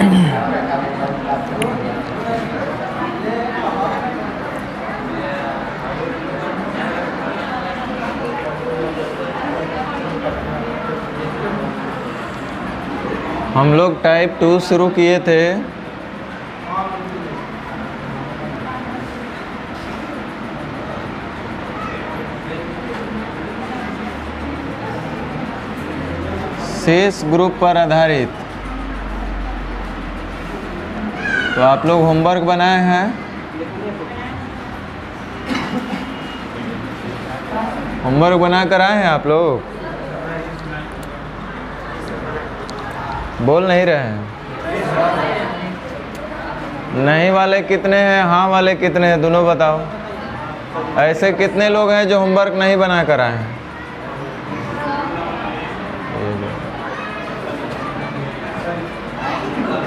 हम लोग टाइप 2 शुरू किए थे शेष ग्रुप पर आधारित। तो आप लोग होमवर्क बनाए हैं? होमवर्क बना कर आए हैं आप लोग? बोल नहीं रहे हैं? नहीं वाले कितने हैं, हाँ वाले कितने हैं, दोनों बताओ। ऐसे कितने लोग हैं जो होमवर्क नहीं बना कर आए हैं?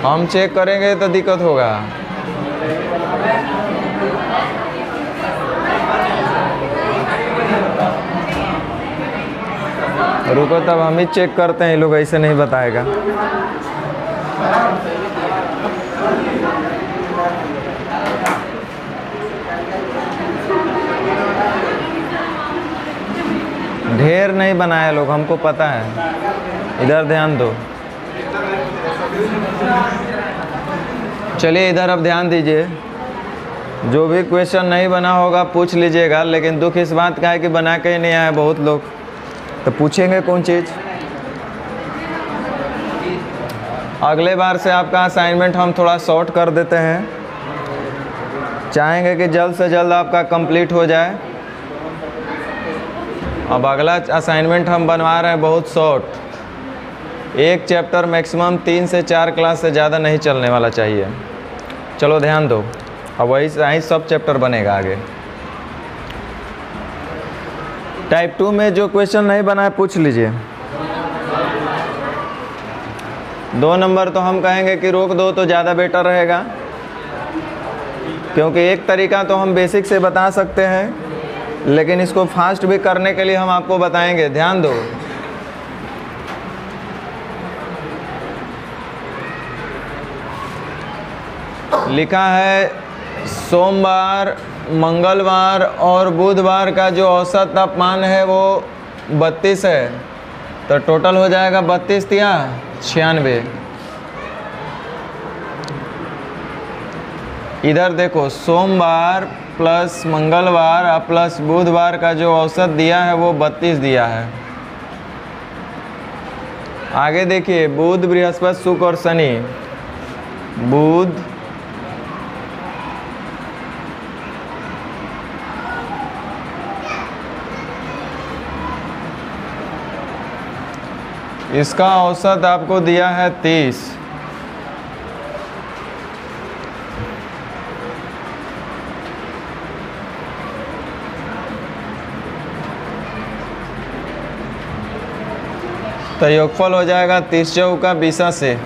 हम चेक करेंगे तो दिक्कत होगा। रुको तब हम ही चेक करते हैं, ये लोग ऐसे नहीं बताएगा। ढेर नहीं बनाए लोग, हमको पता है। इधर ध्यान दो। चलिए इधर अब ध्यान दीजिए। जो भी क्वेश्चन नहीं बना होगा पूछ लीजिएगा, लेकिन दुख इस बात का है कि बना के ही नहीं आए बहुत लोग, तो पूछेंगे कौन चीज़। अगले बार से आपका असाइनमेंट हम थोड़ा शॉर्ट कर देते हैं, चाहेंगे कि जल्द से जल्द आपका कंप्लीट हो जाए। अब अगला असाइनमेंट हम बनवा रहे हैं बहुत शॉर्ट, एक चैप्टर मैक्सिमम 3 से 4 क्लास से ज़्यादा नहीं चलने वाला चाहिए। चलो ध्यान दो, अब वही सब चैप्टर बनेगा आगे। टाइप 2 में जो क्वेश्चन नहीं बना है पूछ लीजिए। 2 नंबर तो हम कहेंगे कि रोक दो तो ज़्यादा बेटर रहेगा, क्योंकि एक तरीका तो हम बेसिक से बता सकते हैं, लेकिन इसको फास्ट भी करने के लिए हम आपको बताएंगे। ध्यान दो। लिखा है सोमवार, मंगलवार और बुधवार का जो औसत तापमान है वो 32 है, तो टोटल हो जाएगा 32 या 96। इधर देखो, सोमवार प्लस मंगलवार प्लस बुधवार का जो औसत दिया है वो 32 दिया है। आगे देखिए, बुध, बृहस्पति, शुक्र और शनि। बुध, इसका औसत आपको दिया है 30। तो योगफल हो जाएगा 30 चौका 20 से।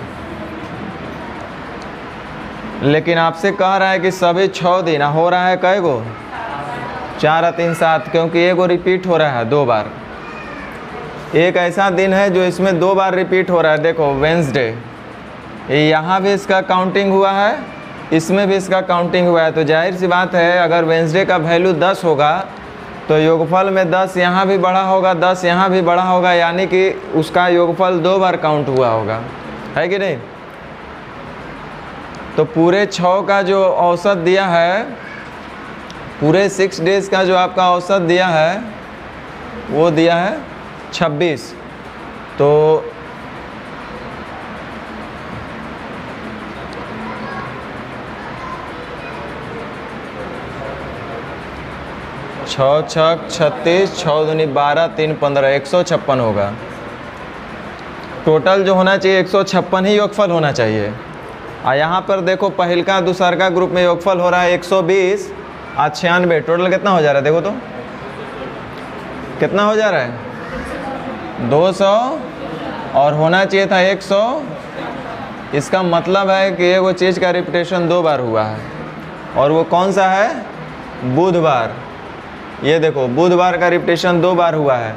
लेकिन आपसे कह रहा है कि सभी 6 दिन हो रहा है, कै गो? 4 और 3 7, क्योंकि एगो रिपीट हो रहा है 2 बार। एक ऐसा दिन है जो इसमें 2 बार रिपीट हो रहा है। देखो वेंसडे, यहाँ भी इसका काउंटिंग हुआ है, इसमें भी इसका काउंटिंग हुआ है। तो जाहिर सी बात है, अगर वेंसडे का वैल्यू 10 होगा तो योगफल में 10 यहाँ भी बढ़ा होगा, 10 यहाँ भी बढ़ा होगा, यानी कि उसका योगफल 2 बार काउंट हुआ होगा, है कि नहीं? तो पूरे 6 का जो औसत दिया है, पूरे 6 डेज़ का जो आपका औसत दिया है वो दिया है 26। तो 6 छक 36, 6 दूनी 12, 3 15, 156 होगा। टोटल जो होना चाहिए 156 ही योगफल होना चाहिए। और यहाँ पर देखो, पहिलका दूसरका ग्रुप में योगफल हो रहा है 120 और 96। टोटल कितना हो जा रहा है? देखो तो कितना हो जा रहा है? 200, और होना चाहिए था 100। इसका मतलब है कि ये वो चीज़ का रिपीटेशन 2 बार हुआ है, और वो कौन सा है? बुधवार। ये देखो, बुधवार का रिपीटेशन 2 बार हुआ है।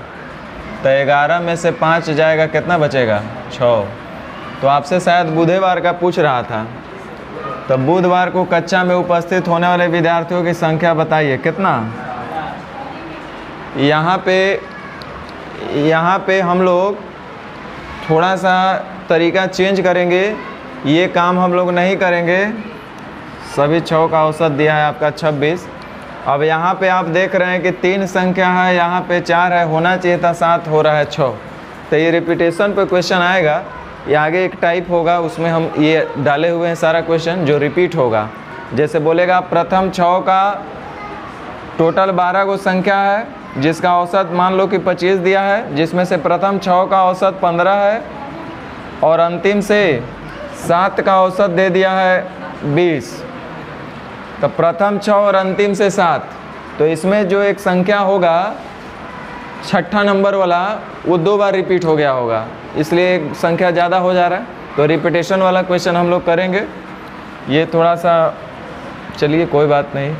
तो 11 में से 5 जाएगा, कितना बचेगा? 6। तो आपसे शायद बुधवार का पूछ रहा था। तो बुधवार को कक्षा में उपस्थित होने वाले विद्यार्थियों की संख्या बताइए कितना। यहाँ पे हम लोग थोड़ा सा तरीका चेंज करेंगे, ये काम हम लोग नहीं करेंगे। सभी 6 का औसत दिया है आपका 26। अब यहाँ पे आप देख रहे हैं कि 3 संख्या है, यहाँ पे 4 है, होना चाहिए था 7, हो रहा है 6। तो ये रिपीटेशन पे क्वेश्चन आएगा। ये आगे एक टाइप होगा, उसमें हम ये डाले हुए हैं सारा क्वेश्चन जो रिपीट होगा। जैसे बोलेगा प्रथम 6 का टोटल 12 को संख्या है, जिसका औसत मान लो कि 25 दिया है, जिसमें से प्रथम 6 का औसत 15 है और अंतिम से 7 का औसत दे दिया है 20। तो प्रथम 6 और अंतिम से 7, तो इसमें जो एक संख्या होगा 6ठा नंबर वाला, वो 2 बार रिपीट हो गया होगा, इसलिए संख्या ज़्यादा हो जा रहा है। तो रिपीटेशन वाला क्वेश्चन हम लोग करेंगे। ये थोड़ा सा चलिए कोई बात नहीं,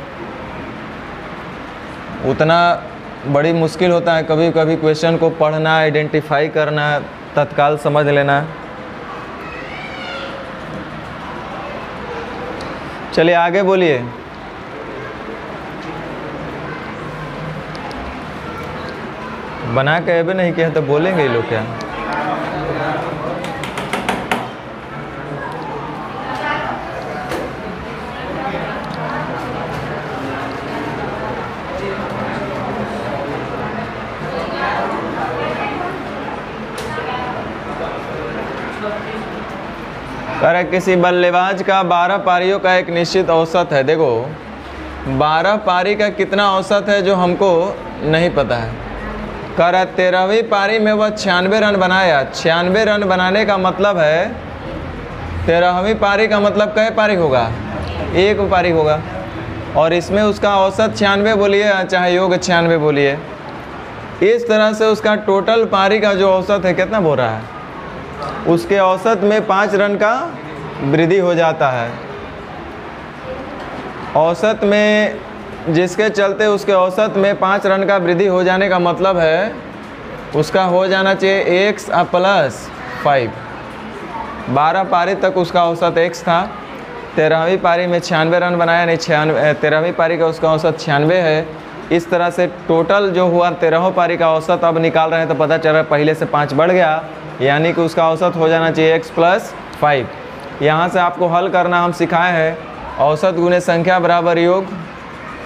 उतना बड़ी मुश्किल होता है कभी कभी क्वेश्चन को पढ़ना, आइडेंटिफाई करना, तत्काल समझ लेना। चलिए आगे बोलिए। बना के अभी नहीं किया तो बोलेंगे ये लोग क्या। अरे किसी बल्लेबाज का 12 पारियों का एक निश्चित औसत है। देखो 12 पारी का कितना औसत है जो हमको नहीं पता है। कह रहा 13वीं पारी में वह 96 रन बनाया। 96 रन बनाने का मतलब है 13वीं पारी का मतलब कै पारी होगा, 1 पारी होगा। और इसमें उसका औसत 96 बोलिए चाहे योग 96 बोलिए, इस तरह से उसका टोटल पारी का जो औसत है कितना बोल रहा है, उसके औसत में 5 रन का वृद्धि हो जाता है। औसत में जिसके चलते उसके औसत में 5 रन का वृद्धि हो जाने का मतलब है उसका हो जाना चाहिए x + 5। 12 पारी तक उसका औसत x था। 13वीं पारी में 96 रन बनाया, नहीं 13वीं पारी का उसका औसत 96 है। इस तरह से टोटल जो हुआ 13वीं पारी का औसत अब निकाल रहे हैं तो पता चल रहा है पहले से 5 बढ़ गया, यानी कि उसका औसत हो जाना चाहिए x + 5। यहाँ से आपको हल करना हम सिखाए हैं। औसत गुने संख्या बराबर योग।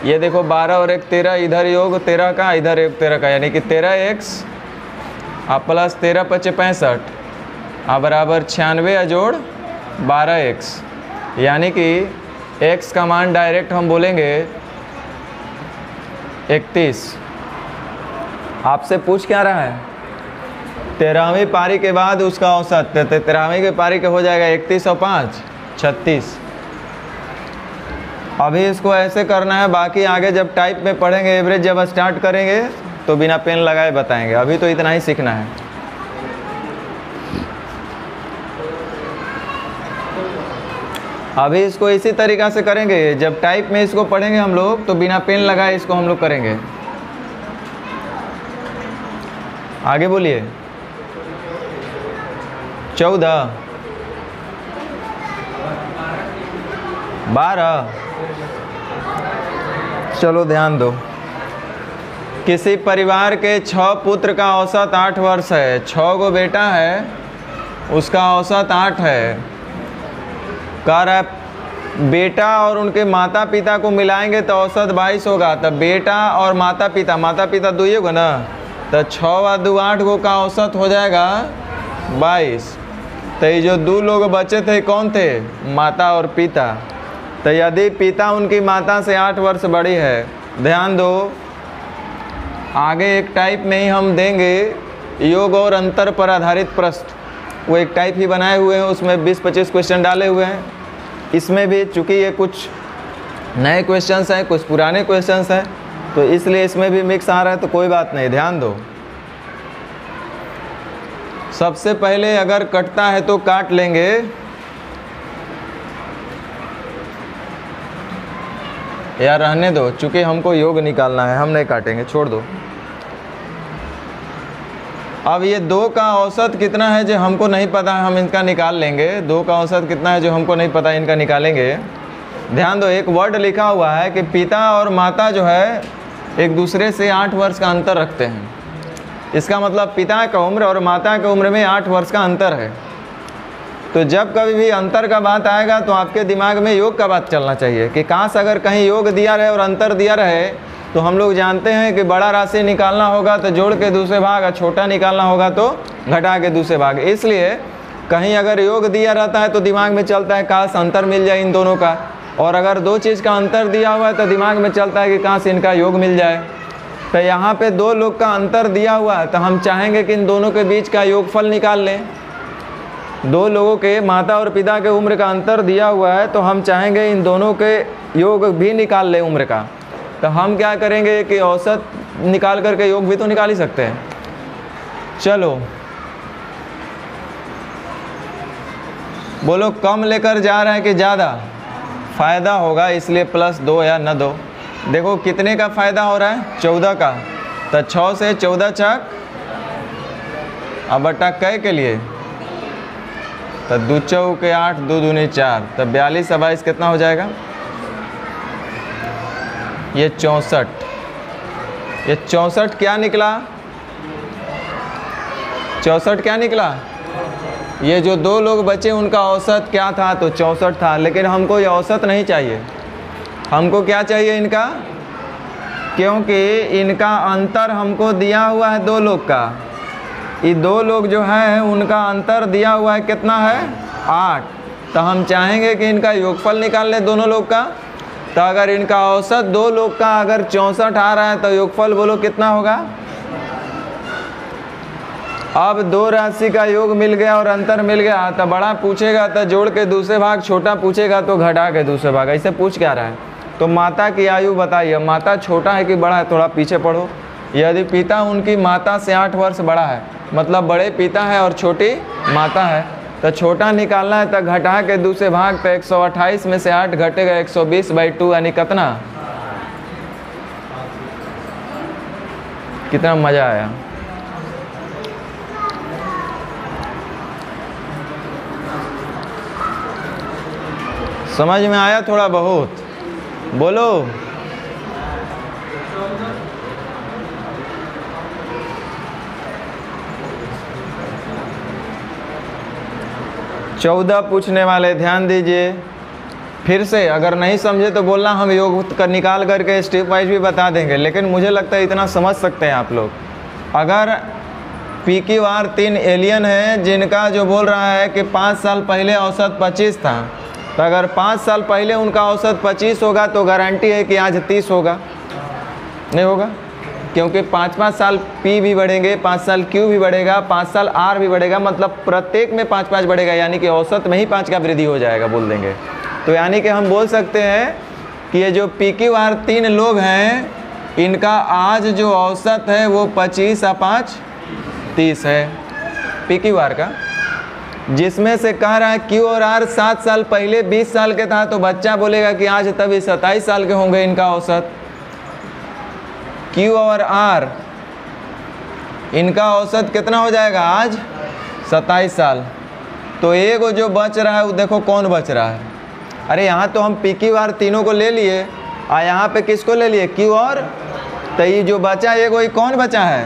ये देखो 12 और 1 13, इधर योग 13 का, इधर योग 13 का, यानी कि 13x + 13 × 5 = 65 बराबर 96 जोड़ 12x, यानी कि x का मान डायरेक्ट हम बोलेंगे 31। आपसे पूछ क्या रहा है, 13वीं पारी के बाद उसका औसत, 13वीं के पारी के हो जाएगा 31 और 5 36। अभी इसको ऐसे करना है, बाकी आगे जब टाइप में पढ़ेंगे, एवरेज जब स्टार्ट करेंगे तो बिना पेन लगाए बताएंगे। अभी तो इतना ही सीखना है। अभी इसको इसी तरीक़ा से करेंगे, जब टाइप में इसको पढ़ेंगे हम लोग तो बिना पेन लगाए इसको हम लोग करेंगे। आगे बोलिए। 14 12, चलो ध्यान दो। किसी परिवार के 6 पुत्र का औसत 8 वर्ष है। 6 गो बेटा है, उसका औसत 8 है। कह रहा है बेटा और उनके माता पिता को मिलाएंगे तो औसत 22 होगा। तब बेटा और माता पिता 2 ही होगा ना, तो 6 × 2 8 गो का औसत हो जाएगा 22। तो ये जो 2 लोग बचे थे कौन थे, माता और पिता। तो यदि पिता उनकी माता से 8 वर्ष बड़ी है, ध्यान दो आगे एक टाइप में ही हम देंगे योग और अंतर पर आधारित प्रश्न, वो एक टाइप ही बनाए हुए हैं, उसमें 20-25 क्वेश्चन डाले हुए हैं। इसमें भी चूँकि ये कुछ नए क्वेश्चंस हैं, कुछ पुराने क्वेश्चंस हैं, तो इसलिए इसमें भी मिक्स आ रहा है, तो कोई बात नहीं, ध्यान दो। सबसे पहले अगर कटता है तो काट लेंगे। यार रहने दो, चूँकि हमको योग निकालना है, हम नहीं काटेंगे, छोड़ दो। अब ये 2 का औसत कितना है जो हमको नहीं पता है, हम इनका निकाल लेंगे। 2 का औसत कितना है जो हमको नहीं पता है, इनका निकालेंगे। ध्यान दो, एक वर्ड लिखा हुआ है कि पिता और माता जो है एक दूसरे से 8 वर्ष का अंतर रखते हैं। इसका मतलब पिता का उम्र और माता की उम्र में 8 वर्ष का अंतर है। तो जब कभी भी अंतर का बात आएगा तो आपके दिमाग में योग का बात चलना चाहिए कि काश अगर कहीं योग दिया रहे और अंतर दिया रहे तो हम लोग जानते हैं कि बड़ा राशि निकालना होगा तो जोड़ के दूसरे भाग और छोटा निकालना होगा तो घटा के दूसरे भाग। इसलिए कहीं अगर योग दिया रहता है तो दिमाग में चलता है काश अंतर मिल जाए इन दोनों का, और अगर 2 चीज़ का अंतर दिया हुआ है तो दिमाग में चलता है कि काश इनका योग मिल जाए। तो यहाँ पे 2 लोग का अंतर दिया हुआ है तो हम चाहेंगे कि इन दोनों के बीच का योगफल निकाल लें। 2 लोगों के माता और पिता के उम्र का अंतर दिया हुआ है तो हम चाहेंगे इन दोनों के योग भी निकाल लें उम्र का। तो हम क्या करेंगे कि औसत निकाल करके योग भी तो निकाल ही सकते हैं। चलो बोलो, कम लेकर जा रहे हैं कि ज़्यादा? फ़ायदा होगा इसलिए +2 या न 2। देखो कितने का फ़ायदा हो रहा है? 14 का। तो 6 से 14 छक अब बट्टा कै के लिए तो 2 चौके 8, 2 दूनी 4, तो 42 और 22 कितना हो जाएगा? ये 64। ये 64 क्या निकला? 64 क्या निकला? ये जो 2 लोग बचे उनका औसत क्या था? तो 64 था। लेकिन हमको ये औसत नहीं चाहिए, हमको क्या चाहिए इनका? क्योंकि इनका अंतर हमको दिया हुआ है 2 लोग का। ये 2 लोग जो हैं उनका अंतर दिया हुआ है कितना है? 8। तो हम चाहेंगे कि इनका योगफल निकाल लें दोनों लोग का। तो अगर इनका औसत 2 लोग का अगर 64 आ रहा है तो योगफल बोलो कितना होगा? अब 2 राशि का योग मिल गया और अंतर मिल गया तो बड़ा पूछेगा तो जोड़ के दूसरे भाग, छोटा पूछेगा तो घटा के दूसरे भाग। ऐसे पूछ क्या रहा है? तो माता की आयु बताइए, माता छोटा है कि बड़ा है? थोड़ा पीछे पढ़ो। यदि पिता उनकी माता से 8 वर्ष बड़ा है, मतलब बड़े पिता है और छोटी माता है, तो छोटा निकालना है तो घटा के दूसरे भाग। तो 128 में से 8 घटेगा 120/2 यानी कितना? कितना मज़ा आया। समझ में आया थोड़ा बहुत? बोलो। चौदह पूछने वाले ध्यान दीजिए। फिर से अगर नहीं समझे तो बोलना, हम योग कर निकाल करके स्टेप वाइज भी बता देंगे, लेकिन मुझे लगता है इतना समझ सकते हैं आप लोग। अगर PQR 3 एलियन है जिनका जो बोल रहा है कि 5 साल पहले औसत 25 था, तो अगर 5 साल पहले उनका औसत 25 होगा तो गारंटी है कि आज 30 होगा? नहीं होगा, क्योंकि 5-5 साल P भी बढ़ेंगे, 5 साल Q भी बढ़ेगा, 5 साल R भी बढ़ेगा, मतलब प्रत्येक में 5-5 बढ़ेगा, यानी कि औसत में ही 5 का वृद्धि हो जाएगा बोल देंगे। तो यानी कि हम बोल सकते हैं कि ये जो PQR 3 लोग हैं इनका आज जो औसत है वो 25 और 5 30 है PQR का, जिसमें से कह रहा है Q और R 7 साल पहले 20 साल के था, तो बच्चा बोलेगा कि आज तभी 27 साल के होंगे इनका औसत। Q और R इनका औसत कितना हो जाएगा आज? 27 साल। तो एक जो बच रहा है वो देखो कौन बच रहा है। अरे यहाँ तो हम PQR तीनों को ले लिए और यहाँ पे किसको ले लिए? Q और। तो ये जो बचा एक वही कौन बचा है?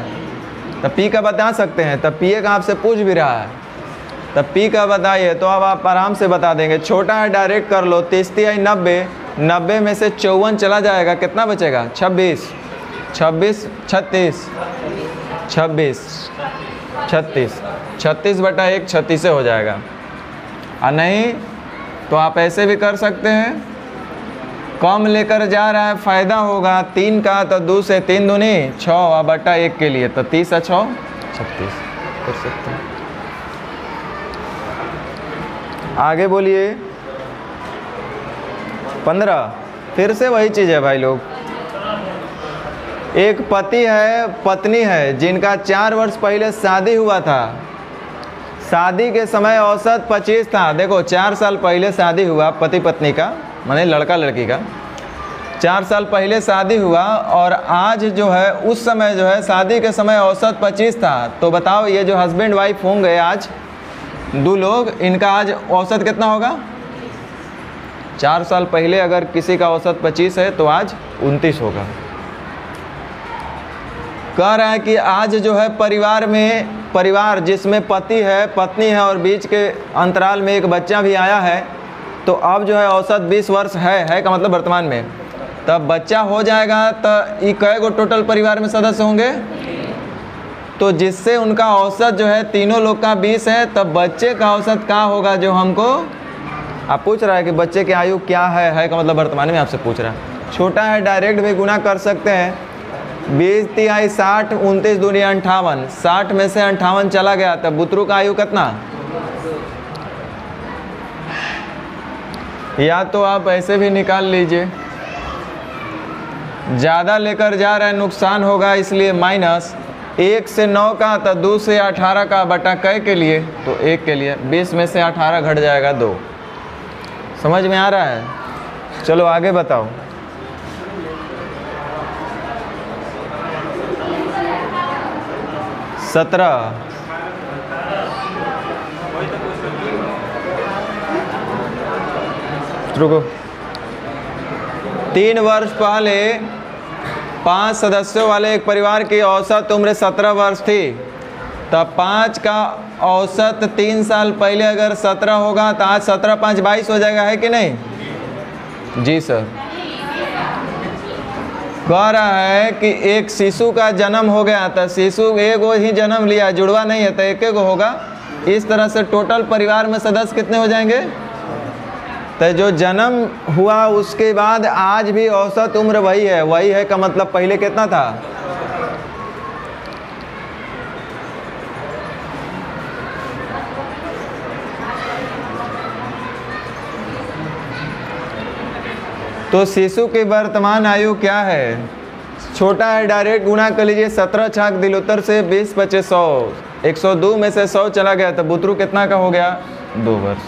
तो P का बता सकते हैं। तब P का आपसे पूछ भी रहा है, तब P का बताइए। तो अब आप आराम से बता देंगे। छोटा है डायरेक्ट कर लो। 33 90, 90 में से 54 चला जाएगा, कितना बचेगा? 26, 26 36, 26 36, 36/1 36 हो जाएगा। और नहीं तो आप ऐसे भी कर सकते हैं, कम लेकर जा रहा है फ़ायदा होगा 3 का, तो 2 से 3 दूनी 6/1 के लिए, तो 30 और 6 36 कर सकते हैं। आगे बोलिए। 15। फिर से वही चीज़ है भाई लोग। एक पति है, पत्नी है, जिनका 4 वर्ष पहले शादी हुआ था। शादी के समय औसत 25 था। देखो 4 साल पहले शादी हुआ पति पत्नी का, माने लड़का लड़की का। 4 साल पहले शादी हुआ और आज जो है उस समय जो है शादी के समय औसत 25 था, तो बताओ ये जो हस्बैंड वाइफ होंगे आज 2 लोग, इनका आज औसत कितना होगा? 4 साल पहले अगर किसी का औसत 25 है तो आज 29 होगा। कह रहा है कि आज जो है परिवार जिसमें पति है, पत्नी है और बीच के अंतराल में एक बच्चा भी आया है, तो अब जो है औसत 20 वर्ष है का मतलब वर्तमान में, तब बच्चा हो जाएगा तो ये कै गो टोटल परिवार में सदस्य होंगे? तो जिससे उनका औसत जो है तीनों लोग का 20 है, तब बच्चे का औसत क्या होगा? जो हमको आप पूछ रहा है कि बच्चे की आयु क्या है का मतलब वर्तमान में आपसे पूछ रहा है। छोटा है, डायरेक्ट भी गुना कर सकते हैं। 20 तिहाई 60, 29 दूनी 58, 60 में से 58 चला गया, तब बुतरू का आयु कितना? या तो आप ऐसे भी निकाल लीजिए, ज़्यादा लेकर जा रहे हैं नुकसान होगा, इसलिए माइनस 1 से 9 का, तो 2 से 18 का बटा कै के लिए? तो 1 के लिए 20 में से 18 घट जाएगा 2। समझ में आ रहा है? चलो आगे बताओ। सत्रह। रुको। 3 वर्ष पहले 5 सदस्यों वाले एक परिवार की औसत उम्र 17 वर्ष थी, तब 5 का औसत 3 साल पहले अगर 17 होगा तो आज 17 5 22 हो जाएगा, है कि नहीं? जी सर। कह रहा है कि एक शिशु का जन्म हो गया था, शिशु एक ही जन्म लिया, जुड़वा नहीं है, तो एक होगा। इस तरह से टोटल परिवार में सदस्य कितने हो जाएंगे? तो जो जन्म हुआ उसके बाद आज भी औसत उम्र वही है का मतलब पहले कितना था? तो शिशु की वर्तमान आयु क्या है? छोटा है, डायरेक्ट गुना कर लीजिए। 17 छाक दिलोत्तर से 20 25 100, 102 में से 100 चला गया, तो बुतरू कितना का हो गया? 2 वर्ष।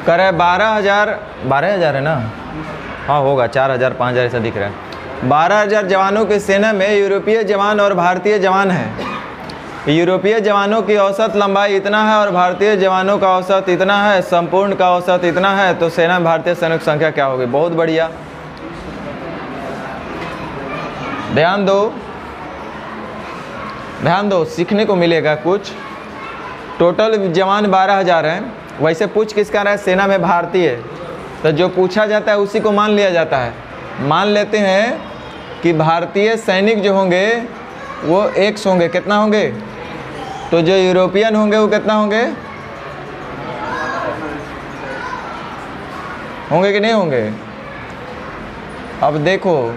करे 12,000 है ना? हाँ होगा, 4,000 5,000 ऐसा दिख रहा है। 12,000 जवानों की सेना में यूरोपीय जवान और भारतीय जवान हैं। यूरोपीय जवानों की औसत लंबाई इतना है और भारतीय जवानों का औसत इतना है, संपूर्ण का औसत इतना है, तो सेना में भारतीय सैनिक संख्या क्या होगी? बहुत बढ़िया, ध्यान दो, सीखने को मिलेगा कुछ। टोटल जवान 12,000 हैं। वैसे पूछ किसका रहा है? सेना में भारतीय, तो जो पूछा जाता है उसी को मान लिया जाता है। मान लेते हैं कि भारतीय सैनिक जो होंगे वो 100 होंगे। कितना होंगे? तो जो यूरोपियन होंगे वो कितना होंगे? होंगे कि नहीं होंगे? अब देखो,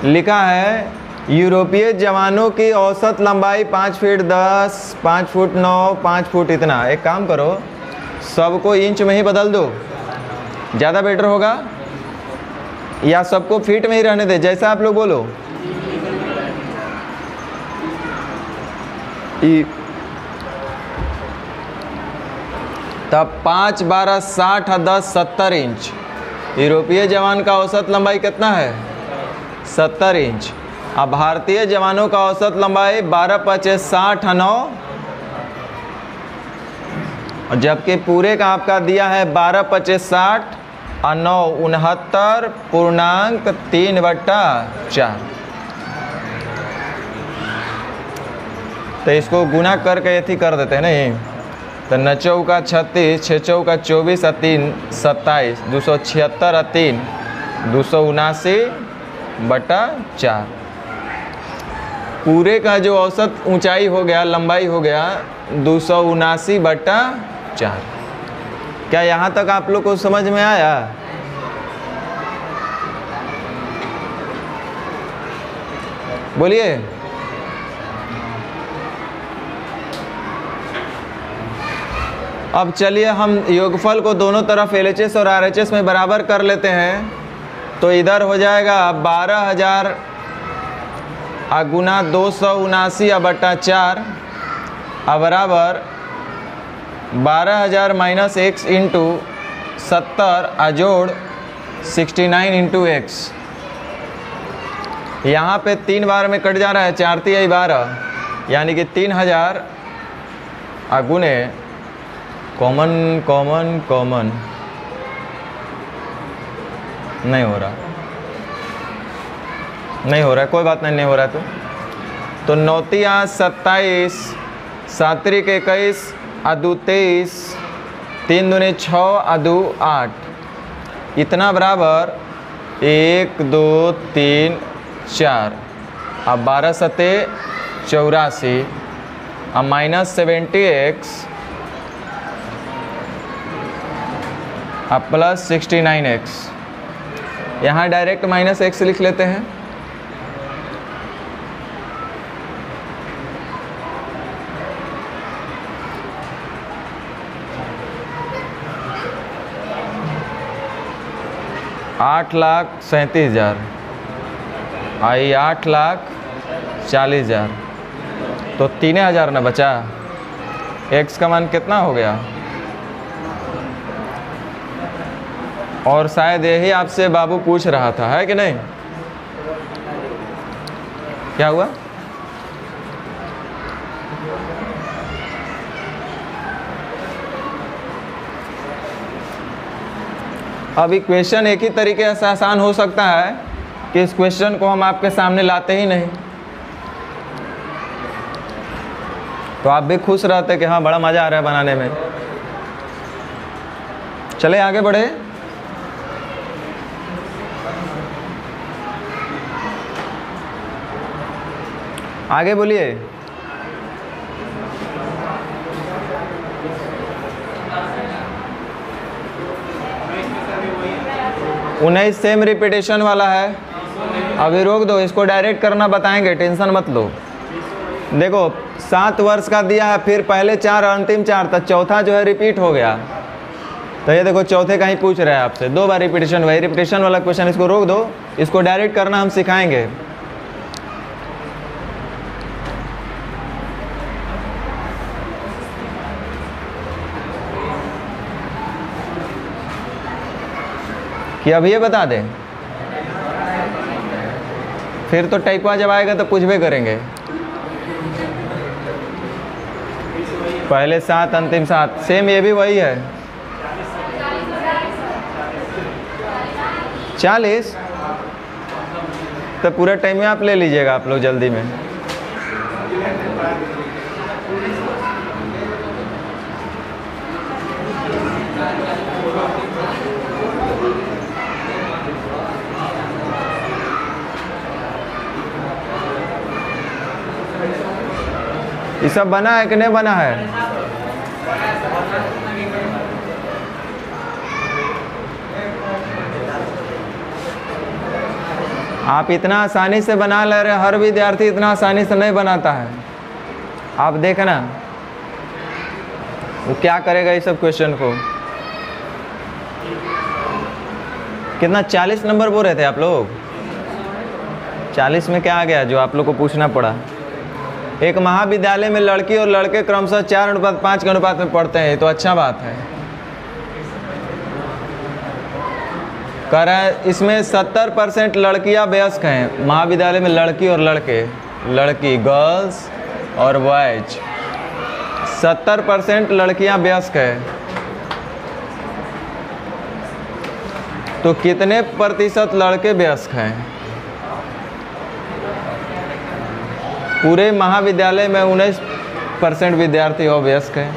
लिखा है यूरोपीय जवानों की औसत लंबाई 5 फीट 10, 5 फुट 9, 5 फुट इतना। एक काम करो, सबको इंच में ही बदल दो, ज़्यादा बेटर होगा, या सबको फीट में ही रहने दे, जैसा आप लोग बोलो। तब 5 12 60 और 10 70 इंच। यूरोपीय जवान का औसत लंबाई कितना है? 70 इंच। अब भारतीय जवानों का औसत लंबाई 12 25 60 9, और जबकि पूरे का आपका दिया है 12 25 60 और 9 69.3/4। तो इसको गुना करके ऐसी कर देते हैं नहीं, तो 9 चौका 36, 6 चौका 24 और 3 27, 276 और 3 279/4। पूरे का जो औसत ऊंचाई हो गया, लंबाई हो गया 279/4। क्या यहाँ तक आप लोग को समझ में आया? बोलिए। अब चलिए हम योगफल को दोनों तरफ LHS और RHS में बराबर कर लेते हैं। तो इधर हो जाएगा 12,000 गुना 279/4 बराबर 12,000 minus x into 70 अजोड़ 69 into x। यहाँ पे 3 बार में कट जा रहा है, 4 3 12, यानी कि 3,000 गुने कॉमन नहीं हो रहा, कोई बात नहीं हो रहा। तो 9 × 27, 7 × 21, अदू 23, 3 दूने 6, अदू 8, इतना बराबर 1 2 3 4। अब 12 सते 84, अब माइनस 70x अब प्लस 69x। यहाँ डायरेक्ट माइनस x लिख लेते हैं। $8,37,000 आई 8,40,000, तो 3,000 ना बचा। x का मान कितना हो गया? और शायद यही आपसे बाबू पूछ रहा था, है कि नहीं? क्या हुआ? अब इक्वेशन एक ही तरीके से आसान हो सकता है कि इस क्वेश्चन को हम आपके सामने लाते ही नहीं, तो आप भी खुश रहते कि हाँ बड़ा मज़ा आ रहा है बनाने में। चले आगे बढ़े। आगे बोलिए। उन्नीस सेम रिपीटेशन वाला है, अभी रोक दो, इसको डायरेक्ट करना बताएंगे, टेंशन मत लो। देखो 7 वर्ष का दिया है, फिर पहले 4 अंतिम 4 तक, चौथा जो है रिपीट हो गया। तो ये देखो चौथे का ही पूछ रहे हैं आपसे, 2 बार रिपीटेशन, वही रिपीटेशन वाला क्वेश्चन, इसको रोक दो, इसको डायरेक्ट करना हम सिखाएंगे। कि अब ये बता दें, फिर तो टाइपा जब आएगा तो पूछबे करेंगे। पहले 7 अंतिम 7, सेम ये भी वही है। 40 तो पूरा टाइम में आप ले लीजिएगा, आप लोग जल्दी में। ये सब बना है कि नहीं बना है? आप इतना आसानी से बना ले रहे, हर विद्यार्थी इतना आसानी से नहीं बनाता है। आप देखना वो क्या करेगा इस सब क्वेश्चन को। कितना 40 नंबर बोल रहे थे आप लोग? 40 में क्या आ गया जो आप लोग को पूछना पड़ा? एक महाविद्यालय में लड़की और लड़के क्रमशः 4:5 के अनुपात में पढ़ते हैं, तो अच्छा बात है। कह रहा है इसमें 70% लड़कियां वयस्क हैं। महाविद्यालय में लड़की और लड़के, लड़की गर्ल्स और बॉयज, 70% लड़कियां वयस्क है। तो कितने प्रतिशत लड़के वयस्क हैं? पूरे महाविद्यालय में 19% विद्यार्थी और वयस्क हैं।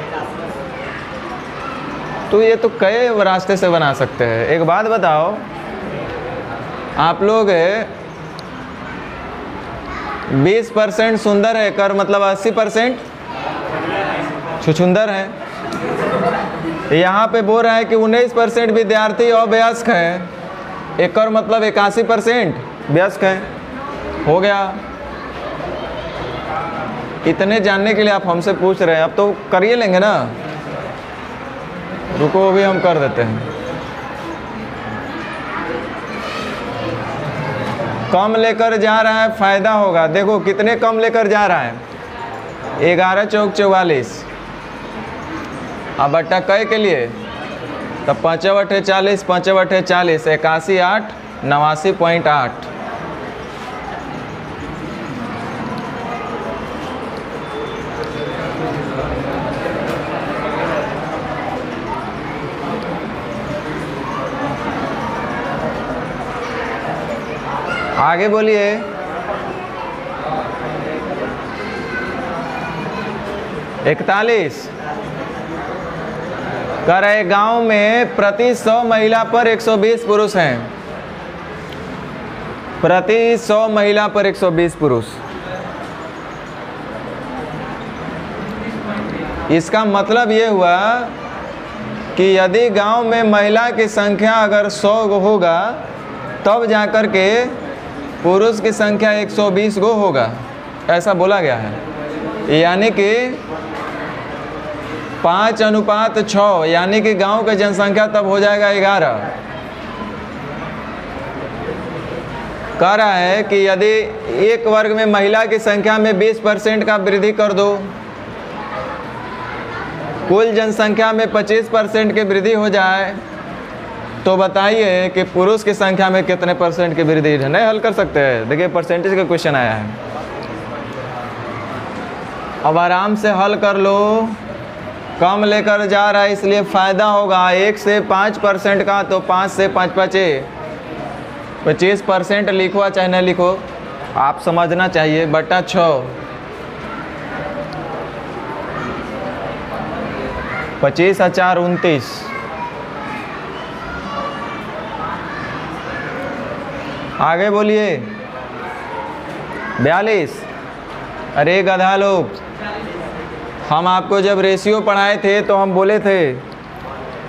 तो ये तो कई रास्ते से बना सकते हैं। एक बात बताओ, आप लोग 20% सुंदर है कर मतलब 80% छुछुंदर है। यहाँ पे बोल रहा है कि 19% विद्यार्थी और वयस्क है, एक और मतलब 81% वयस्क है। हो गया। इतने जानने के लिए आप हमसे पूछ रहे हैं, अब तो करिए लेंगे ना। रुको वो भी हम कर देते हैं। कम लेकर जा रहा है फायदा होगा। देखो कितने कम लेकर जा रहा है, 11 चौक 44। अब बट्टा कै के लिए, तब 5 बटे 40, 5 बटे 40, 81 8 89.8। आगे बोलिए। 41 कह रहे गांव में प्रति 100 महिला पर 120 पुरुष हैं। प्रति 100 महिला पर 120 पुरुष। इसका मतलब ये हुआ कि यदि गांव में महिला की संख्या अगर 100 होगा तब जाकर के पुरुष की संख्या 120 गो होगा, ऐसा बोला गया है। यानी कि 5:6, यानी कि गांव की जनसंख्या तब हो जाएगा 11। कह रहा है कि यदि एक वर्ग में महिला की संख्या में 20% का वृद्धि कर दो, कुल जनसंख्या में 25% की वृद्धि हो जाए, तो बताइए कि पुरुष की संख्या में कितने % की वृद्धि है। नहीं हल कर सकते हैं, देखिए परसेंटेज का क्वेश्चन आया है। अब आराम से हल कर लो। कम लेकर जा रहा है इसलिए फ़ायदा होगा। 1 से 5% का, तो 5 से 5 5 25% लिखो चाहे नहीं लिखो, आप समझना चाहिए। बटा 6 25 और 4 29। आगे बोलिए। 42। अरे गधा लोग, हम आपको जब रेशियो पढ़ाए थे तो हम बोले थे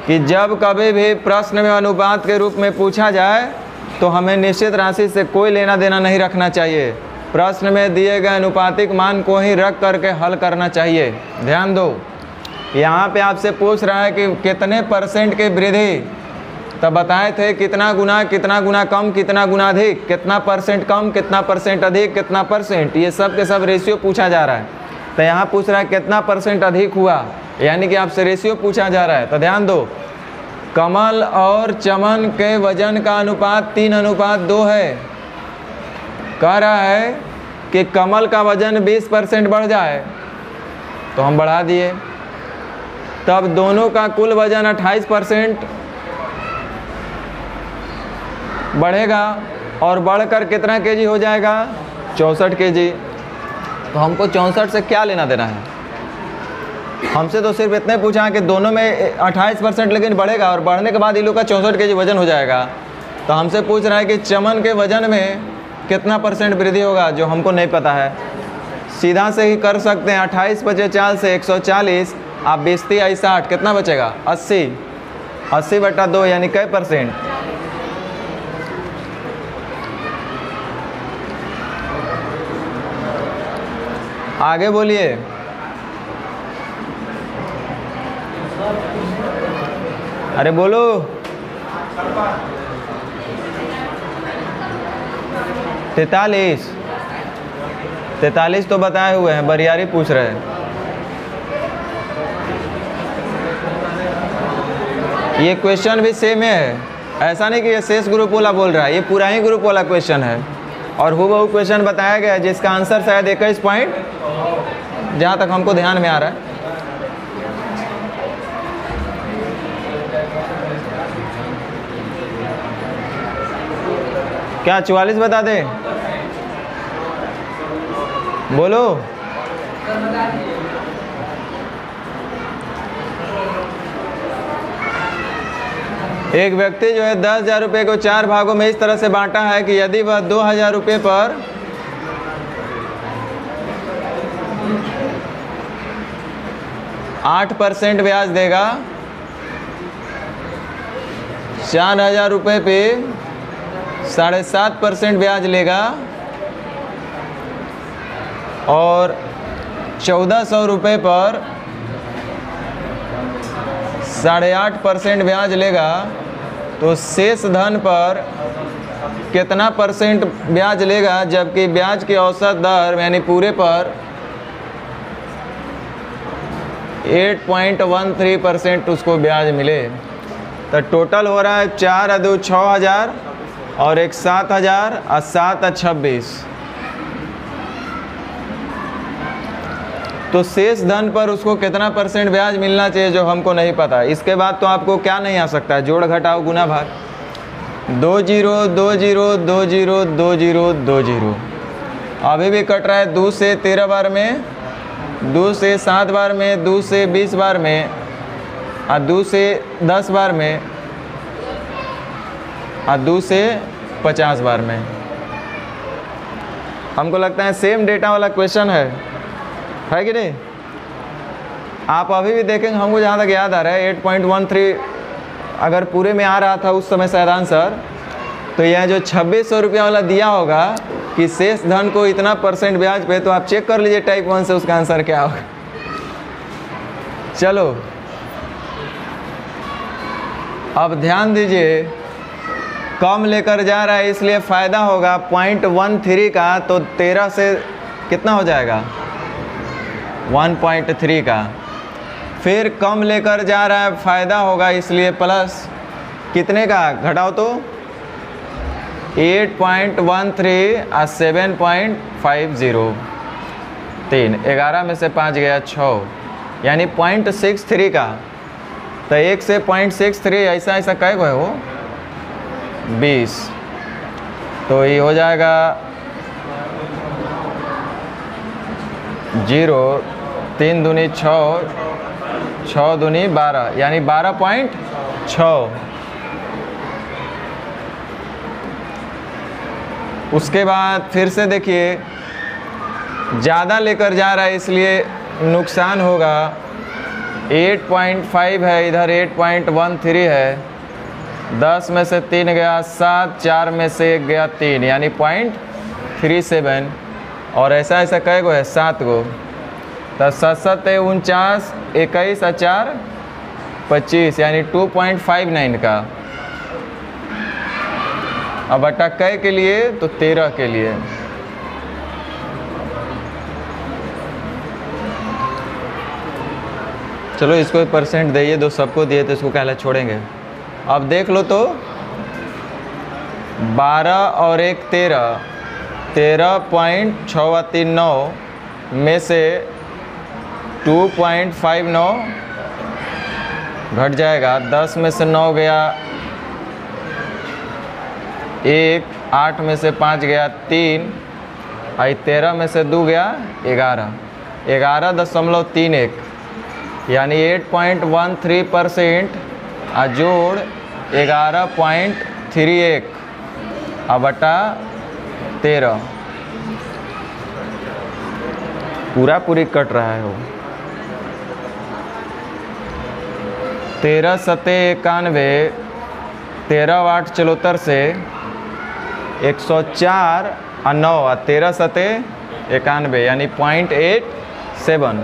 कि जब कभी भी प्रश्न में अनुपात के रूप में पूछा जाए तो हमें निश्चित राशि से कोई लेना देना नहीं रखना चाहिए। प्रश्न में दिए गए अनुपातिक मान को ही रख करके हल करना चाहिए। ध्यान दो, यहाँ पे आपसे पूछ रहा है कि कितने % की वृद्धि, तब बताए थे कितना गुना कम, कितना गुना अधिक, कितना % कम, कितना % अधिक, कितना %, ये सब के सब रेशियो पूछा जा रहा है। तो यहाँ पूछ रहा है कितना % अधिक हुआ, यानी कि आपसे रेशियो पूछा जा रहा है। तो ध्यान दो, कमल और चमन के वजन का अनुपात 3:2 है। कह रहा है कि कमल का वजन 20% बढ़ जाए, तो हम बढ़ा दिए, तब दोनों का कुल वजन 28% बढ़ेगा और बढ़कर कितना केजी हो जाएगा, 64 केजी। तो हमको 64 से क्या लेना देना है, हमसे तो सिर्फ इतने पूछा कि दोनों में 28% लेकिन बढ़ेगा और बढ़ने के बाद इन लोग का 64 केजी वजन हो जाएगा। तो हमसे पूछ रहा है कि चमन के वजन में कितना % वृद्धि होगा, जो हमको नहीं पता है। सीधा से ही कर सकते हैं, 28 बचे 4 से 140, आप 20 × 60 कितना बचेगा, 80। 80 बटा 2 यानी कै %। आगे बोलिए। अरे बोलो। 43 तो बताए हुए हैं, बरियारी पूछ रहे हैं। ये क्वेश्चन भी सेम है, ऐसा नहीं कि ये शेष ग्रुप वाला बोल रहा है, ये पूरा ही ग्रुप वाला क्वेश्चन है और हूबहू क्वेश्चन बताया गया है जिसका आंसर शायद 21 पॉइंट, जहाँ तक हमको ध्यान में आ रहा है। क्या 44 बता दे, बोलो। एक व्यक्ति जो है 10,000 रुपये को 4 भागों में इस तरह से बांटा है कि यदि वह 2,000 रुपये पर 8% ब्याज देगा, 4,000 रुपये पे 7.5% ब्याज लेगा और 1,400 रुपये पर 8.5% ब्याज लेगा तो शेष धन पर कितना परसेंट ब्याज लेगा, जबकि ब्याज की औसत दर यानी पूरे पर 8.13% उसको ब्याज मिले। तो टोटल हो रहा है 4 × 2 = 6,000 और एक 7,000 और 7 × 26। तो शेष धन पर उसको कितना परसेंट ब्याज मिलना चाहिए जो हमको नहीं पता। इसके बाद तो आपको क्या नहीं आ सकता है, जोड़ घटाओ गुना भाग। 2 0 2 0 2 0 2 0 2 0 अभी भी कट रहा है 2 से 13 बार में, 2 से 7 बार में, 2 से 20 बार में और 2 से 10 बार में और 2 से 50 बार में। हमको लगता है सेम डेटा वाला क्वेश्चन है कि नहीं। आप अभी भी देखेंगे, हमको जहाँ तक याद आ रहा है 8.13 अगर पूरे में आ रहा था उस समय शायद आंसर, तो यह जो 2600 रुपया वाला दिया होगा कि शेष धन को इतना % ब्याज पे, तो आप चेक कर लीजिए टाइप 1 से उसका आंसर क्या होगा। चलो अब ध्यान दीजिए, कम लेकर जा रहा है इसलिए फ़ायदा होगा 0.13 का, तो 13 से कितना हो जाएगा 1.3 का। फिर कम लेकर जा रहा है, फ़ायदा होगा इसलिए प्लस कितने का, घटाओ तो 8.13 और 7.50 3, 11 में से 5 गया 6, यानी 0.63 का। तो 1 से 0.63 ऐसा कई गए हो 20, तो ये हो जाएगा 0, 3 दूनी 6, 6 दूनी 12, यानी 12.6। उसके बाद फिर से देखिए, ज़्यादा लेकर जा रहा है इसलिए नुकसान होगा। 8.5 है, इधर 8.13 है, 10 में से 3 गया 7, 4 में से 1 गया 3, यानी 0.37। और ऐसा कई गो है 7 गो, तो 7 7 49, 21 और 4 25, यानी 2.59 का। अब बटा कै के लिए, तो 13 के लिए। चलो इसको % दे, दो सबको दिए तो इसको कहला छोड़ेंगे। अब देख लो तो 12 और 1 13, 13.639 में से 2.59 घट जाएगा। 10 में से 9 गया 1, 8 में से 5 गया 3, आई 13 में से 2 गया 11, 11.31, यानी 8.13% जोड़ 11.31 अब बटा 13, पूरी कट रहा है वो। 13 सते 91, 13 8 74 से 104 और 9 और 13 सते 91, यानी 0.87।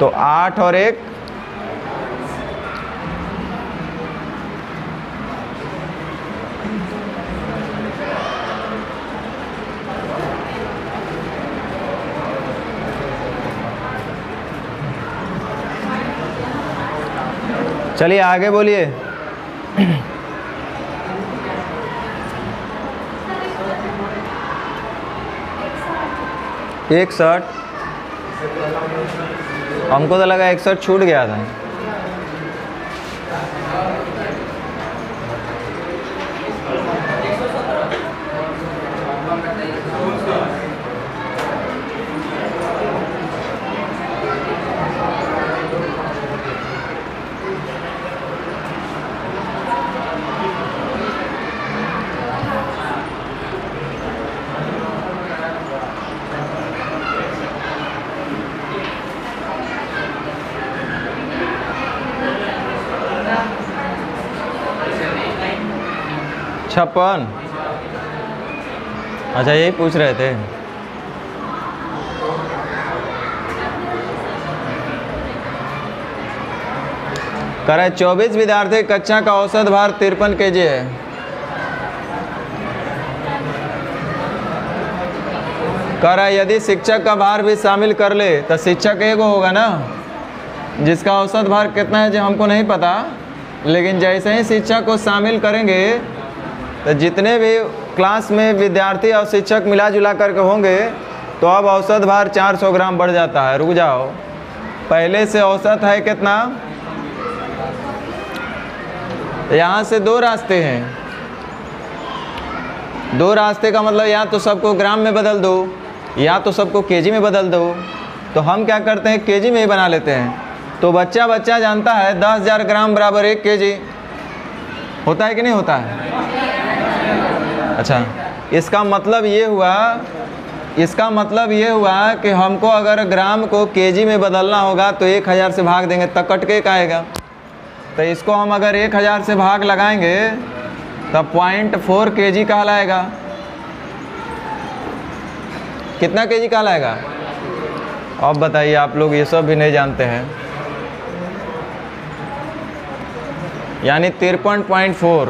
तो 8 और 1 चलिए आगे बोलिए। 61, हमको तो लगा 61 छूट गया था। छप्पन, अच्छा यही पूछ रहे थे। कह रहा है 24 विद्यार्थी कक्षा का औसत भार 53 kg है। कह रहा है यदि शिक्षक का भार भी शामिल कर ले तो शिक्षक एक होगा ना, जिसका औसत भार कितना है जो हमको नहीं पता, लेकिन जैसे ही शिक्षक को शामिल करेंगे तो जितने भी क्लास में विद्यार्थी और शिक्षक मिला जुला करके होंगे तो अब औसत भार 400 ग्राम बढ़ जाता है। रुक जाओ, पहले से औसत है कितना, यहाँ से 2 रास्ते हैं। 2 रास्ते का मतलब या तो सबको ग्राम में बदल दो या तो सबको केजी में बदल दो। तो हम क्या करते हैं, केजी में ही बना लेते हैं। तो बच्चा बच्चा जानता है 10,000 ग्राम बराबर 1 kg होता है कि नहीं होता है। अच्छा, इसका मतलब ये हुआ कि हमको अगर ग्राम को केजी में बदलना होगा तो 1000 से भाग देंगे तब कट के एक आएगा। तो इसको हम अगर 1000 से भाग लगाएंगे तब 0.4 kg कहलाएगा। कितना केजी कहलाएगा? अब बताइए, आप लोग ये सब भी नहीं जानते हैं, यानी 53.4।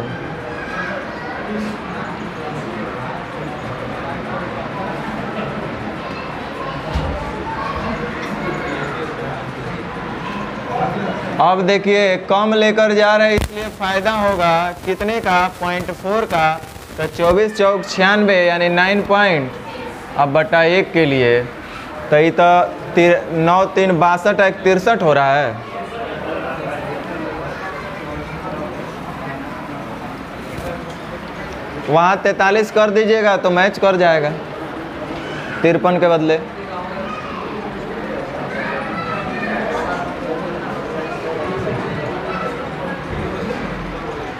अब देखिए कम लेकर जा रहे हैं इसलिए फ़ायदा होगा कितने का, 0.4 का। तो 24 चौक 96 यानी 9 पॉइंट अब बटा 1 के लिए। तो ये तो 9 3 62 1 63 हो रहा है। वहाँ 43 कर दीजिएगा तो मैच कर जाएगा 53 के बदले।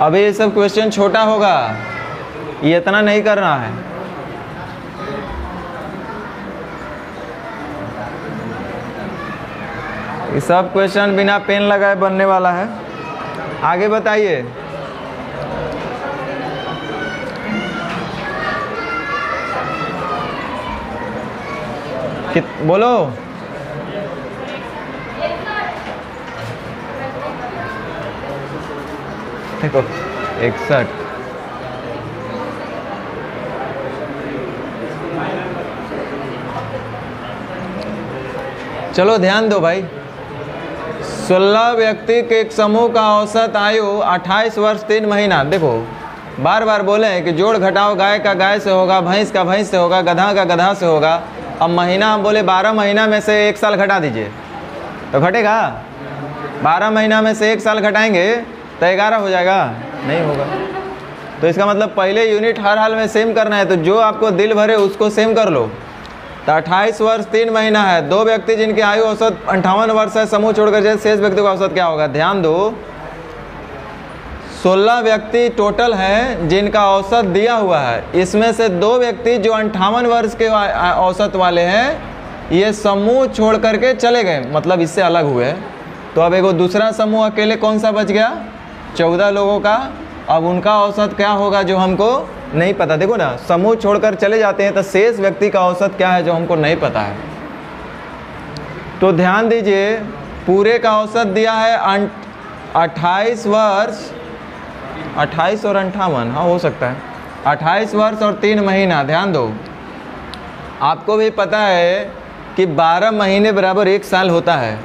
अभी ये सब क्वेश्चन छोटा होगा, ये इतना नहीं करना है। ये सब क्वेश्चन बिना पेन लगाए बनने वाला है। आगे बताइए। बोलो। देखो 61। चलो ध्यान दो भाई। 16 व्यक्ति के एक समूह का औसत आयु 28 वर्ष 3 महीना। देखो बार बार बोले हैं कि जोड़ घटाओ, गाय का गाय से होगा, भैंस का भैंस से होगा, गधा का गधा से होगा। अब महीना हम बोले 12 महीना में से 1 साल घटा दीजिए तो घटेगा। 12 महीना में से 1 साल घटाएंगे तो 11 हो जाएगा, नहीं होगा। तो इसका मतलब पहले यूनिट हर हाल में सेम करना है। तो जो आपको दिल भरे उसको सेम कर लो। तो 28 वर्ष 3 महीना है। 2 व्यक्ति जिनकी आयु औसत 58 वर्ष है, समूह छोड़कर जैसे शेष व्यक्ति का औसत क्या होगा? ध्यान दो, 16 व्यक्ति टोटल हैं जिनका औसत दिया हुआ है। इसमें से 2 व्यक्ति जो 58 वर्ष के औसत वाले हैं ये समूह छोड़ करके चले गए, मतलब इससे अलग हुए। तो अब एगो दूसरा समूह अकेले कौन सा बच गया? 14 लोगों का। अब उनका औसत क्या होगा जो हमको नहीं पता। देखो ना, समूह छोड़कर चले जाते हैं तो शेष व्यक्ति का औसत क्या है जो हमको नहीं पता है। तो ध्यान दीजिए, पूरे का औसत दिया है 28 वर्ष, 28 और 58, हाँ हो सकता है, 28 वर्ष और 3 महीना। ध्यान दो, आपको भी पता है कि 12 महीने बराबर 1 साल होता है।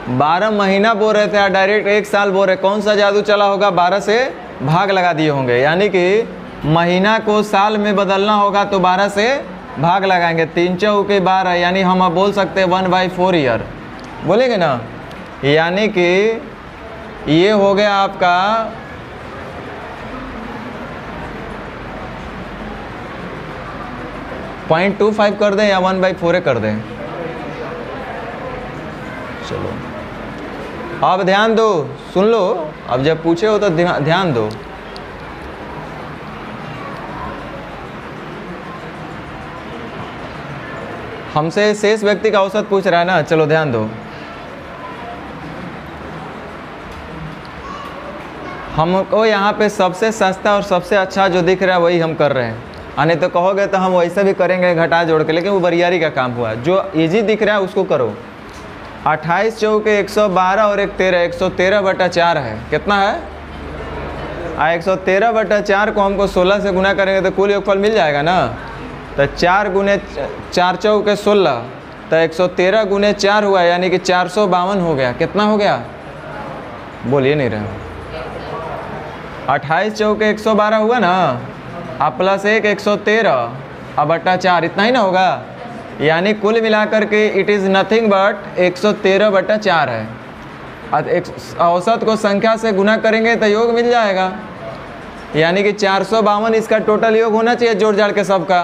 12 महीना बोल रहे थे, डायरेक्ट 1 साल बोल रहे। कौन सा जादू चला होगा? 12 से भाग लगा दिए होंगे, यानी कि महीना को साल में बदलना होगा तो 12 से भाग लगाएंगे। 3 चौके 12, यानी हम अब बोल सकते हैं 1/4 ईयर बोलेंगे ना। यानी कि ये हो गया आपका 0.25 कर दें या 1/4 कर दें। चलो अब ध्यान दो, सुन लो। अब जब पूछे हो तो ध्यान दो। हमसे शेष व्यक्ति का औसत पूछ रहा है ना, चलो ध्यान दो। हमको यहाँ पे सबसे सस्ता और सबसे अच्छा जो दिख रहा है वही हम कर रहे हैं। आने तो कहोगे तो हम वैसे भी करेंगे घटा जोड़ के, लेकिन वो बरियारी का काम हुआ। जो इजी दिख रहा है उसको करो। 28 चौके 112 और एक 13, 113/4 है। कितना है? 113/4 को हमको 16 से गुना करेंगे तो कुल योगफल मिल जाएगा ना। तो 4 गुने 4 चौके 16, तो 113 गुने 4 हुआ, यानी कि 452 हो गया। कितना हो गया? बोलिए नहीं रहे। 28 चौके 112 हुआ ना, अब प्लस 1 113 अब बटा 4, इतना ही ना होगा। यानी कुल मिलाकर के इट इज़ नथिंग बट 113/4 है। औसत को संख्या से गुना करेंगे तो योग मिल जाएगा, यानी कि 452 इसका टोटल योग होना चाहिए जोड़ जाड़ के सबका।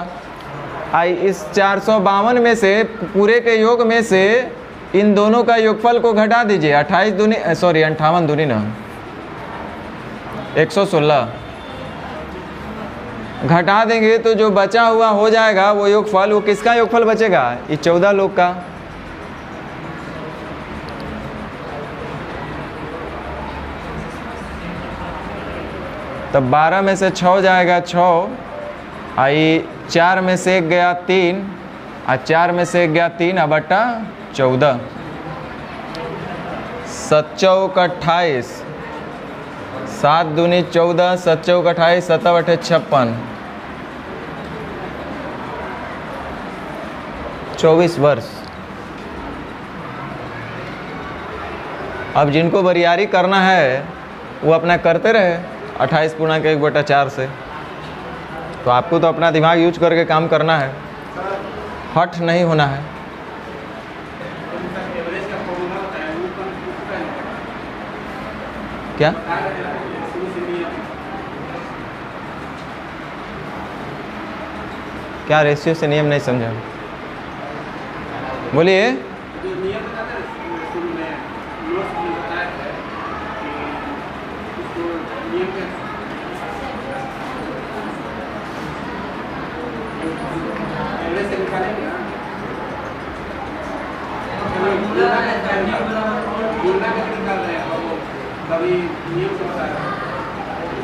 इस 452 में से पूरे के योग में से इन दोनों का योगफल को घटा दीजिए। 58 दूनी ना 116 घटा देंगे तो जो बचा हुआ हो जाएगा वो योगफल, वो किसका योगफल बचेगा? ये 14 लोग का। तब 12 में से 6 जाएगा 6, आई 4 में से 1 गया 3, और 4 में से 1 गया 3, अब बटा 14। 7 चौक 28, 7 दूनी 14, 7 चौक 28, 7 बटे 56, 24 वर्ष। अब जिनको बरियारी करना है वो अपना करते रहे 28 पूर्णांक 1/4 से। तो आपको तो अपना दिमाग यूज करके काम करना है, हठ नहीं होना है। क्या? क्या रेशियो से नियम नहीं समझा? बोलिए।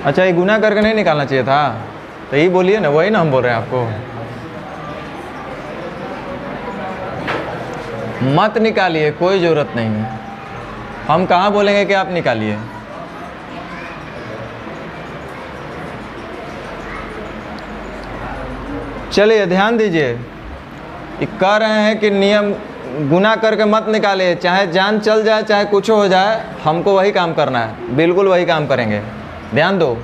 अच्छा, ये गुना करके नहीं निकालना चाहिए था? तो यही बोलिए ना, वही ना हम बोल रहे हैं आपको। मत निकालिए, कोई ज़रूरत नहीं है। हम कहाँ बोलेंगे कि आप निकालिए। चलिए ध्यान दीजिए, कह रहे हैं कि नियम गुना करके मत निकालिए, चाहे जान चल जाए चाहे कुछ हो जाए, हमको वही काम करना है, बिल्कुल वही काम करेंगे। ध्यान दो,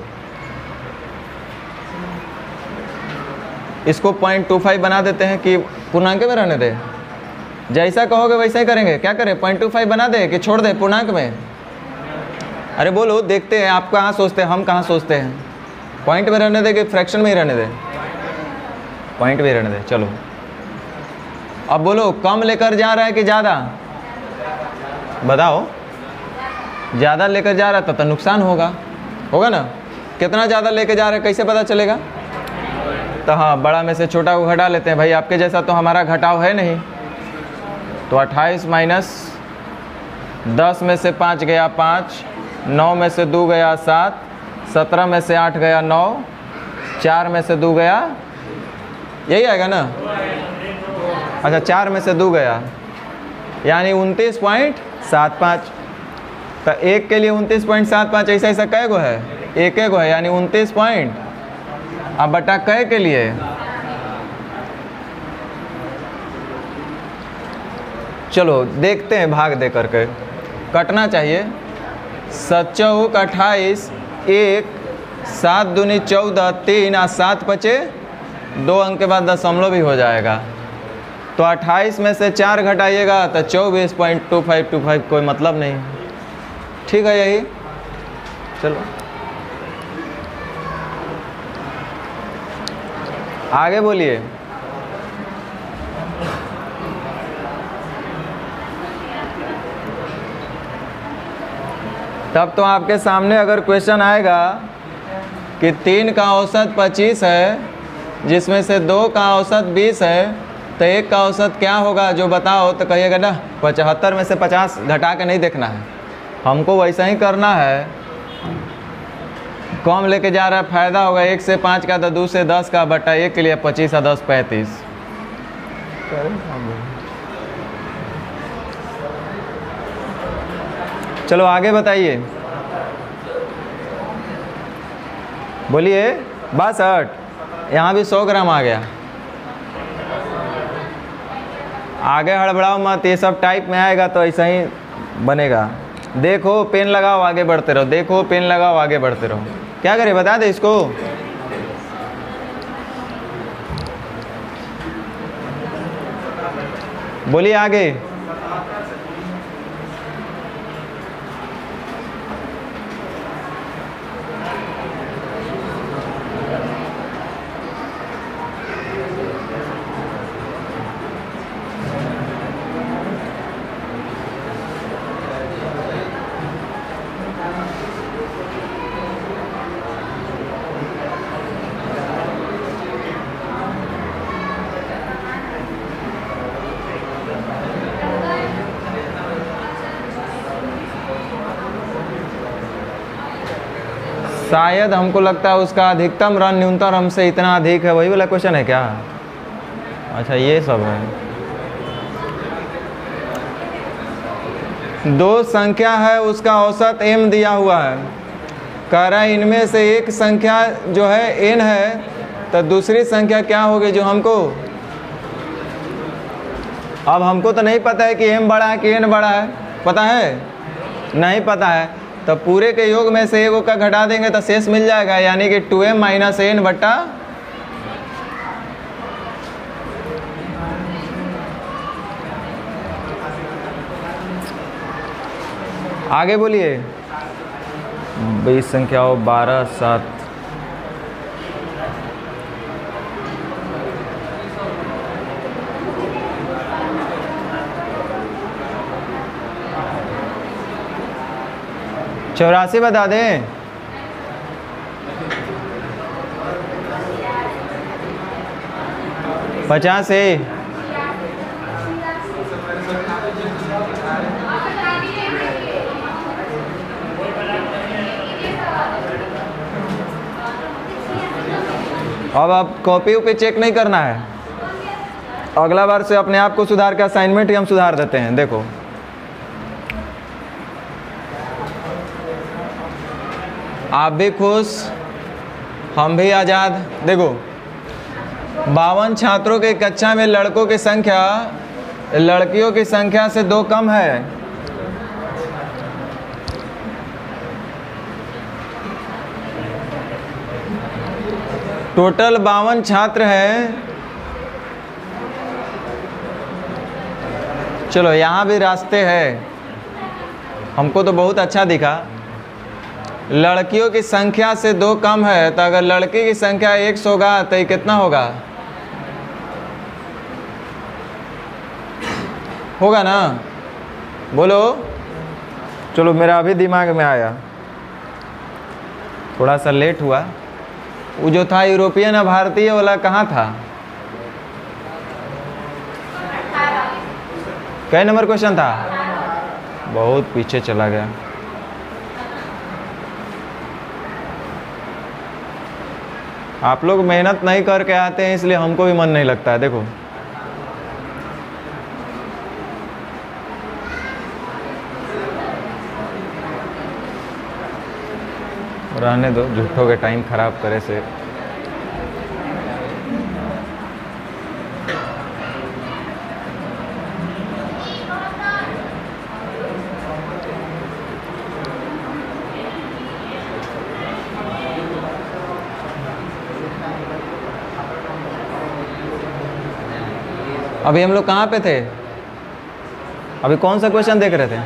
इसको 0.25 बना देते हैं कि पूर्णांक में रहने दे। जैसा कहोगे वैसा ही करेंगे। क्या करें, 0.25 बना दे कि छोड़ दे पूर्णांक में? अरे बोलो, देखते हैं आप कहाँ सोचते हैं, हम कहाँ सोचते हैं। पॉइंट में रहने दे कि फ्रैक्शन में ही रहने दे? पॉइंट में रहने दे। चलो अब बोलो, कम लेकर जा रहा है कि ज़्यादा? बताओ। ज़्यादा लेकर जा रहा है तो नुकसान होगा ना। कितना ज़्यादा लेकर जा रहा है कैसे पता चलेगा? तो हाँ, बड़ा में से छोटा को घटा लेते हैं। भाई आपके जैसा तो हमारा घटाव है नहीं। तो 28 माइनस 10 में से 5 गया 5, 9 में से 2 गया 7, 17 में से 8 गया 9, 4 में से 2 गया, यही आएगा ना? अच्छा, 4 में से 2 गया यानी 29.75। तो एक के लिए 29.75, ऐसा ऐसा कै गो है? एक गो है, यानी 29 पॉइंट। अब बटा कै के लिए? चलो देखते हैं, भाग दे करके कटना चाहिए। 7 चौक 28, 1, 7 दूनी 14, 3 और 7 बचे 2 अंक के बाद दशमलव भी हो जाएगा। तो 28 में से 4 घटाइएगा तो 24.2525, कोई मतलब नहीं। ठीक है, यही। चलो आगे बोलिए। तब तो आपके सामने अगर क्वेश्चन आएगा कि 3 का औसत 25 है, जिसमें से 2 का औसत 20 है, तो 1 का औसत क्या होगा जो बताओ, तो कहिएगा ना 75 में से 50 घटा के नहीं देखना है, हमको वैसा ही करना है। कम लेके जा रहा है, फ़ायदा होगा। 1 से 5 का तो 2 से 10 का, बटा 1 के लिए 25 और 10 35। चलो आगे बताइए, बोलिए। 62, यहाँ भी 100 ग्राम आ गया। आगे हड़बड़ाओ मत, ये सब टाइप में आएगा तो ऐसा ही बनेगा। देखो पेन लगाओ, आगे बढ़ते रहो, देखो पेन लगाओ, आगे बढ़ते रहो। क्या करें बता दे इसको। बोलिए आगे। शायद हमको लगता है उसका अधिकतम रन न्यूनतम रन से इतना अधिक है, वही वाला क्वेश्चन है क्या? अच्छा ये सब है। दो संख्या है, उसका औसत m दिया हुआ है। कह रहा है इनमें से एक संख्या जो है n है, तो दूसरी संख्या क्या होगी जो हमको, अब हमको तो नहीं पता है कि m बड़ा है कि n बड़ा है, पता है? नहीं पता है, तो पूरे के योग में से एक का घटा देंगे तो शेष मिल जाएगा, यानी कि 2m - n बट्टा आगे बोलिए। 20 संख्याओं 12 7 84 बता दें। पचास है। अब आप कॉपी उपी चेक नहीं करना है, अगला बार से अपने आप को सुधार के असाइनमेंट ही हम सुधार देते हैं। देखो आप भी खुश, हम भी आज़ाद। देखो 52 छात्रों के कक्षा में लड़कों की संख्या लड़कियों की संख्या से 2 कम है। टोटल 52 छात्र हैं। चलो यहाँ भी रास्ते हैं, हमको तो बहुत अच्छा दिखा। लड़कियों की संख्या से 2 कम है, तो अगर लड़की की संख्या 100 होगा तो ये कितना होगा? होगा ना, बोलो। चलो मेरा अभी दिमाग में आया, थोड़ा सा लेट हुआ। वो जो था यूरोपियन भारतीय वाला कहाँ था? कई नंबर क्वेश्चन था? बहुत पीछे चला गया। आप लोग मेहनत नहीं करके आते हैं, इसलिए हमको भी मन नहीं लगता है। देखो रहने दो, झूठों के टाइम खराब करे से। अभी हम लोग कहाँ पे थे? अभी कौन सा क्वेश्चन देख रहे थे?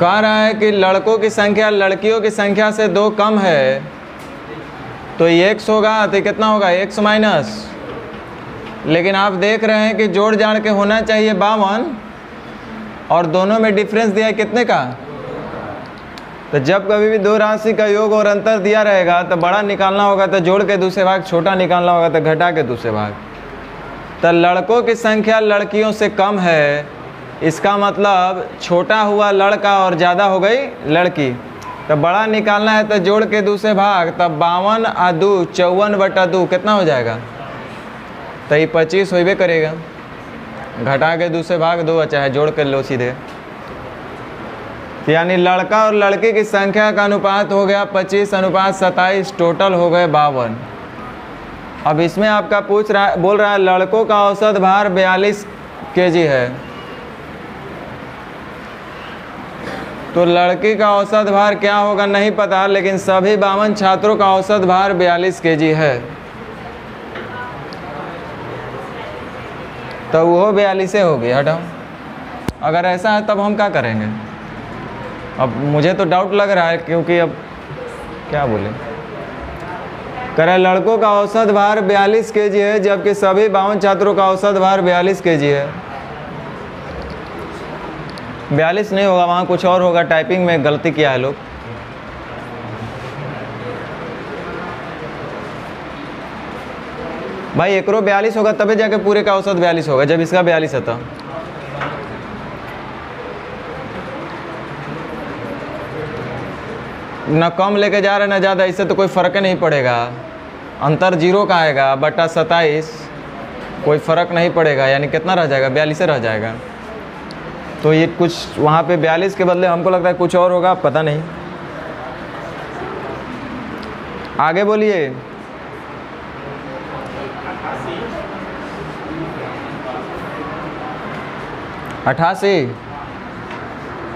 कह रहा है कि लड़कों की संख्या लड़कियों की संख्या से 2 कम है, तो ये 100 होगा, तो कितना होगा? 100 माइनस। लेकिन आप देख रहे हैं कि जोड़ जाड़ के होना चाहिए 52, और दोनों में डिफरेंस दिया है कितने का? तो जब कभी भी दो राशि का योग और अंतर दिया रहेगा तो बड़ा निकालना होगा तो जोड़ के दूसरे भाग, छोटा निकालना होगा तो घटा के दूसरे भाग। तो लड़कों की संख्या लड़कियों से कम है, इसका मतलब छोटा हुआ लड़का और ज़्यादा हो गई लड़की। तो बड़ा निकालना है तो जोड़ के 2 से भाग, तब 52 आ 2 54/2 कितना हो जाएगा? तो ये 25 होबे करेगा। घटा के 2 से भाग 2, चाहे जोड़ कर लो सीधे। यानी लड़का और लड़की की संख्या का अनुपात हो गया 25:27, टोटल हो गए 52। अब इसमें आपका बोल रहा है लड़कों का औसत भार 42 kg है, तो लड़की का औसत भार क्या होगा नहीं पता, लेकिन सभी 52 छात्रों का औसत भार 42 kg है, तो वो 42 हो गई। हटाओ, अगर ऐसा है तब हम क्या करेंगे? अब मुझे तो डाउट लग रहा है, क्योंकि अब क्या बोले, कह रहे लड़कों का औसत भार 42 kg है, जबकि सभी 52 छात्रों का औसत भार 42 kg है। 42 नहीं होगा, वहाँ कुछ और होगा, टाइपिंग में गलती किया है लोग। भाई एकरो 42 होगा तभी जाके पूरे का औसत 42 होगा, जब इसका 42 है तो। न कम लेके जा रहे न ज़्यादा, इससे तो कोई फ़र्क नहीं पड़ेगा। अंतर 0 का आएगा, बटा 27, कोई फ़र्क नहीं पड़ेगा, यानी कितना रह जाएगा? 42 रह जाएगा। तो ये कुछ वहाँ पे 42 के बदले हमको लगता है कुछ और होगा, पता नहीं। आगे बोलिए। 88।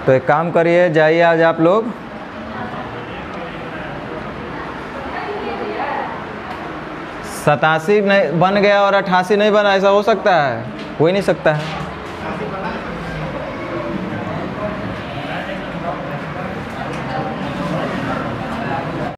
तो एक काम करिए, जाइए आज आप लोग 87 नहीं बन गया और 88 नहीं बना, ऐसा हो सकता है? हो ही नहीं सकता है।